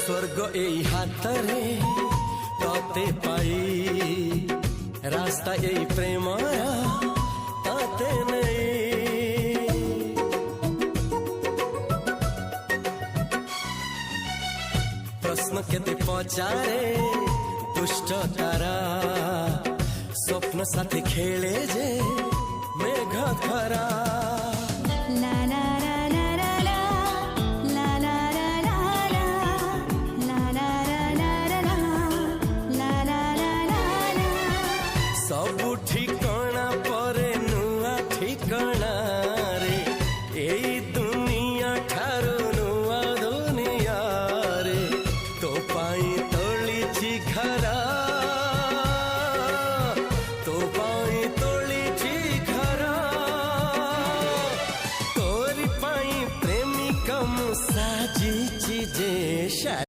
स्वर्ग এই হাতরে ততে পাই রাস্তা এই প্রেম তাতে নেই প্রশ্ন কেতে পচারে দুষ্ট তারা স্বপ্ন সাথে খেলে যে মেঘ খরা লা লা